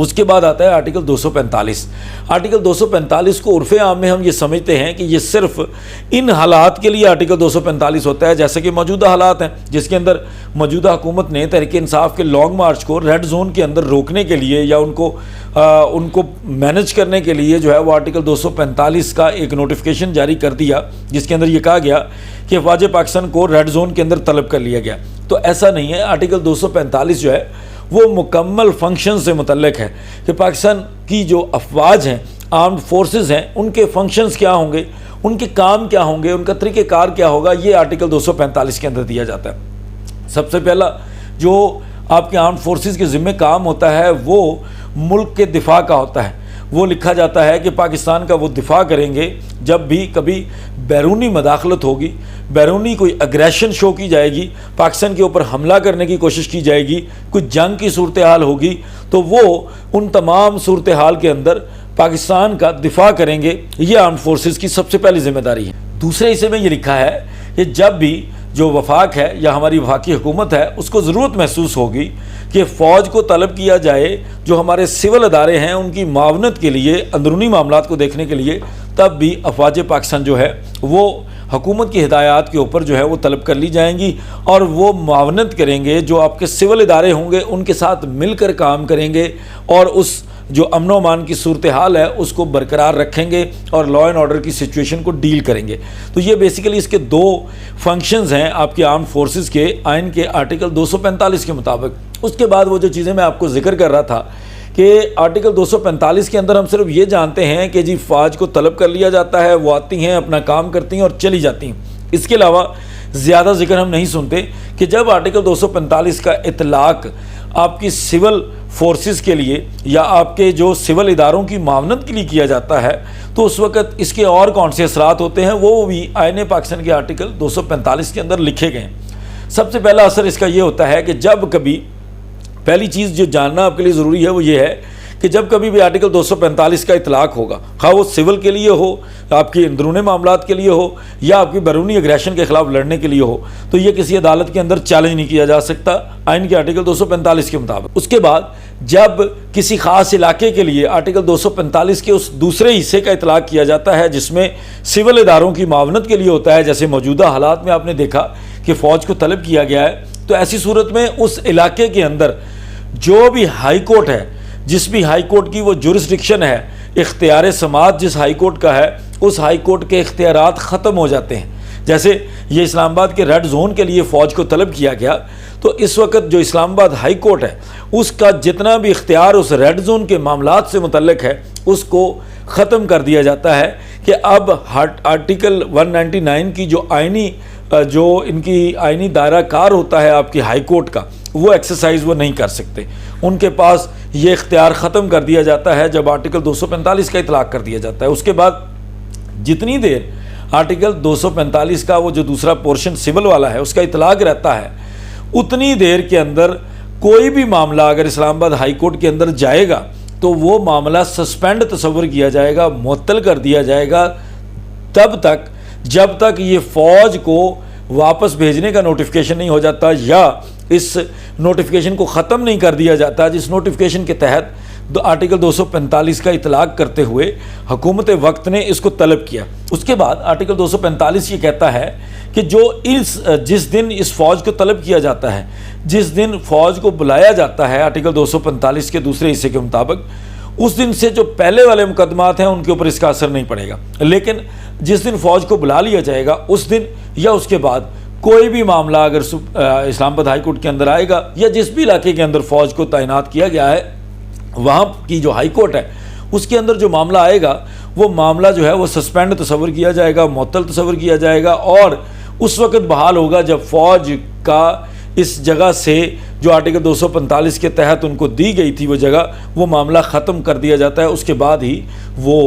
اس کے بعد آتا ہے آرٹیکل 245۔ آرٹیکل 245 کو عرف عام میں ہم یہ سمجھتے ہیں کہ یہ صرف ان حالات کے لیے آرٹیکل 245 ہوتا ہے، جیسے کہ موجودہ حالات ہیں جس کے اندر موجودہ حکومت نے تحریک انصاف کے لانگ مارچ کو ریڈ زون کے اندر روکنے کے لیے یا ان کو مینج کرنے کے لیے جو ہے وہ آرٹیکل 245 کا ایک نوٹیفیکیشن جاری کر دیا، جس کے اندر یہ کہا گیا کہ افواج پاکستان کو ریڈ زون کے اندر طلب کر لیا گیا۔ تو ایسا نہیں ہے، آرٹیکل 245 جو ہے وہ مکمل فنکشن سے متعلق ہے کہ پاکستان کی جو افواج ہیں، آرمڈ فورسز ہیں، ان کے فنکشنز کیا ہوں گے، ان کے کام کیا ہوں گے، ان کا طریقہ کار کیا ہوگا، یہ آرٹیکل 245 کے اندر دیا جاتا ہے۔ سب سے پہلا جو آپ کے آرمڈ فورسز کے ذمہ کام ہوتا ہے وہ ملک کے دفاع کا ہوتا ہے۔ وہ لکھا جاتا ہے کہ پاکستان کا وہ دفاع کریں گے جب بھی کبھی بیرونی مداخلت ہوگی، بیرونی کوئی اگریشن شو کی جائے گی، پاکستان کے اوپر حملہ کرنے کی کوشش کی جائے گی، کوئی جنگ کی صورتحال ہوگی، تو وہ ان تمام صورتحال کے اندر پاکستان کا دفاع کریں گے۔ یہ آرمڈ فورسز کی سب سے پہلی ذمہ داری ہے۔ دوسرے حصے میں یہ لکھا ہے کہ جب بھی جو وفاق ہے یا ہماری وفاقی حکومت ہے اس کو ضرورت محسوس ہوگی کہ فوج کو طلب کیا جائے جو ہمارے سول ادارے ہیں ان کی معاونت کے لیے، اندرونی معاملات کو دیکھنے کے لیے، تب بھی افواج پاکستان جو ہے وہ حکومت کی ہدایات کے اوپر جو ہے وہ طلب کر لی جائیں گی اور وہ معاونت کریں گے۔ جو آپ کے سول ادارے ہوں گے ان کے ساتھ مل کر کام کریں گے اور اس جو امن و امان کی صورتحال ہے اس کو برقرار رکھیں گے اور لا اینڈ آرڈر کی سچویشن کو ڈیل کریں گے۔ تو یہ بیسیکلی اس کے دو فنکشنز ہیں آپ کے آرمڈ فورسز کے آئین کے آرٹیکل 245 کے مطابق۔ اس کے بعد وہ جو چیزیں میں آپ کو ذکر کر رہا تھا کہ آرٹیکل 245 کے اندر ہم صرف یہ جانتے ہیں کہ جی فوج کو طلب کر لیا جاتا ہے، وہ آتی ہیں، اپنا کام کرتی ہیں اور چلی جاتی ہیں۔ اس کے علاوہ زیادہ ذکر ہم نہیں سنتے کہ جب آرٹیکل 245 کا اطلاق آپ کی سول فورسز کے لیے یا آپ کے جو سول اداروں کی معاونت کے لیے کیا جاتا ہے تو اس وقت اس کے اور کون سے اثرات ہوتے ہیں وہ بھی آئین پاکستان کے آرٹیکل 245 کے اندر لکھے گئے ہیں۔ سب سے پہلا اثر اس کا یہ ہوتا ہے کہ جب کبھی، پہلی چیز جو جاننا آپ کے لیے ضروری ہے وہ یہ ہے کہ جب کبھی بھی آرٹیکل 245 کا اطلاق ہوگا، خواہ وہ سول کے لیے ہو، آپ کی اندرونی معاملات کے لیے ہو یا آپ کی بیرونی اگریشن کے خلاف لڑنے کے لیے ہو، تو یہ کسی عدالت کے اندر چیلنج نہیں کیا جا سکتا آئین کے آرٹیکل 245 کے مطابق۔ اس کے بعد جب کسی خاص علاقے کے لیے آرٹیکل 245 کے اس دوسرے حصے کا اطلاق کیا جاتا ہے جس میں سول اداروں کی معاونت کے لیے ہوتا ہے، جیسے موجودہ حالات میں آپ نے دیکھا کہ فوج کو طلب کیا گیا ہے، تو ایسی صورت میں اس علاقے کے اندر جو بھی ہائی کورٹ ہے، جس بھی ہائی کورٹ کی وہ جورسڈکشن ہے، اختیار سماعت جس ہائی کورٹ کا ہے، اس ہائی کورٹ کے اختیارات ختم ہو جاتے ہیں۔ جیسے یہ اسلام آباد کے ریڈ زون کے لیے فوج کو طلب کیا گیا تو اس وقت جو اسلام آباد ہائی کورٹ ہے اس کا جتنا بھی اختیار اس ریڈ زون کے معاملات سے متعلق ہے اس کو ختم کر دیا جاتا ہے کہ اب آرٹیکل 199 کی جو ان کی آئینی دائرہ کار ہوتا ہے آپ کی ہائی کورٹ کا، وہ ایکسرسائز وہ نہیں کر سکتے، ان کے پاس یہ اختیار ختم کر دیا جاتا ہے جب آرٹیکل 245 کا اطلاق کر دیا جاتا ہے۔ اس کے بعد جتنی دیر آرٹیکل 245 کا وہ جو دوسرا پورشن سول والا ہے اس کا اطلاق رہتا ہے، اتنی دیر کے اندر کوئی بھی معاملہ اگر اسلام آباد ہائی کورٹ کے اندر جائے گا تو وہ معاملہ سسپینڈ تصور کیا جائے گا، معطل کر دیا جائے گا تب تک جب تک یہ فوج کو واپس بھیجنے کا نوٹیفیکیشن نہیں ہو جاتا یا اس نوٹیفیکیشن کو ختم نہیں کر دیا جاتا جس نوٹیفیکیشن کے تحت آرٹیکل 245 کا اطلاق کرتے ہوئے حکومت وقت نے اس کو طلب کیا۔ اس کے بعد آرٹیکل 245 یہ کہتا ہے کہ جس دن اس فوج کو طلب کیا جاتا ہے، جس دن فوج کو بلایا جاتا ہے آرٹیکل 245 کے دوسرے حصے کے مطابق، اس دن سے جو پہلے والے مقدمات ہیں ان کے اوپر اس کا اثر نہیں پڑے گا، لیکن جس دن فوج کو بلا لیا جائے گا اس دن یا اس کے بعد کوئی بھی معاملہ اگر اسلام آباد ہائی کورٹ کے اندر آئے گا یا جس بھی علاقے کے اندر فوج کو تعینات کیا گیا ہے وہاں کی جو ہائی کورٹ ہے اس کے اندر جو معاملہ آئے گا وہ معاملہ جو ہے وہ سسپینڈ تصور کیا جائے گا، معطل تصور کیا جائے گا اور اس وقت بحال ہوگا جب فوج کا اس جگہ سے جو آرٹیکل 245 کے تحت ان کو دی گئی تھی وہ جگہ، وہ معاملہ ختم کر دیا جاتا ہے۔ اس کے بعد ہی وہ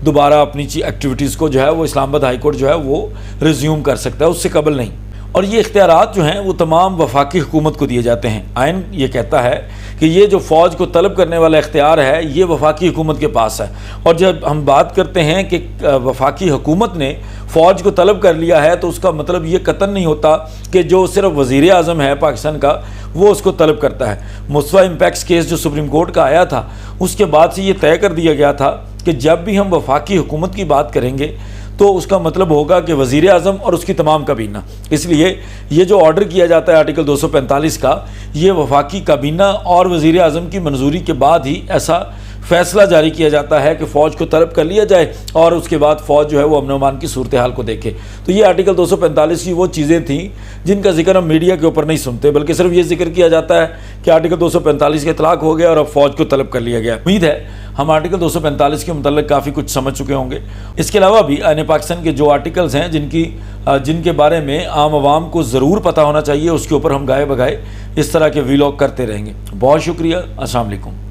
دوبارہ اپنی ایکٹیویٹیز کو جو ہے وہ اسلام آباد ہائی کورٹ جو ہے وہ ریزیوم کر سکتا ہے، اس سے قبل نہیں۔ اور یہ اختیارات جو ہیں وہ تمام وفاقی حکومت کو دیے جاتے ہیں۔ آئین یہ کہتا ہے کہ یہ جو فوج کو طلب کرنے والا اختیار ہے یہ وفاقی حکومت کے پاس ہے، اور جب ہم بات کرتے ہیں کہ وفاقی حکومت نے فوج کو طلب کر لیا ہے تو اس کا مطلب یہ قطعاً نہیں ہوتا کہ جو صرف وزیر اعظم ہے پاکستان کا وہ اس کو طلب کرتا ہے۔ مصطفیٰ امپیکس کیس جو سپریم کورٹ کا آیا تھا اس کے بعد سے یہ طے کر دیا گیا تھا کہ جب بھی ہم وفاقی حکومت کی بات کریں گے تو اس کا مطلب ہوگا کہ وزیر اعظم اور اس کی تمام کابینہ۔ اس لیے یہ جو آرڈر کیا جاتا ہے آرٹیکل 245 کا، یہ وفاقی کابینہ اور وزیر اعظم کی منظوری کے بعد ہی ایسا فیصلہ جاری کیا جاتا ہے کہ فوج کو طلب کر لیا جائے اور اس کے بعد فوج جو ہے وہ امن و امان کی صورتحال کو دیکھے۔ تو یہ آرٹیکل 245 کی وہ چیزیں تھیں جن کا ذکر ہم میڈیا کے اوپر نہیں سنتے، بلکہ صرف یہ ذکر کیا جاتا ہے کہ آرٹیکل 245 کا اطلاق ہو گیا اور اب فوج کو طلب کر لیا گیا۔ امید ہے ہم آرٹیکل 245 کے متعلق کافی کچھ سمجھ چکے ہوں گے۔ اس کے علاوہ بھی آئین پاکستان کے جو آرٹیکلز ہیں جن کے بارے میں عام عوام کو ضرور پتہ ہونا چاہیے، اس کے اوپر ہم گائے بگائے اس طرح کے ویلاگ کرتے رہیں گے۔ بہت شکریہ، السلام علیکم۔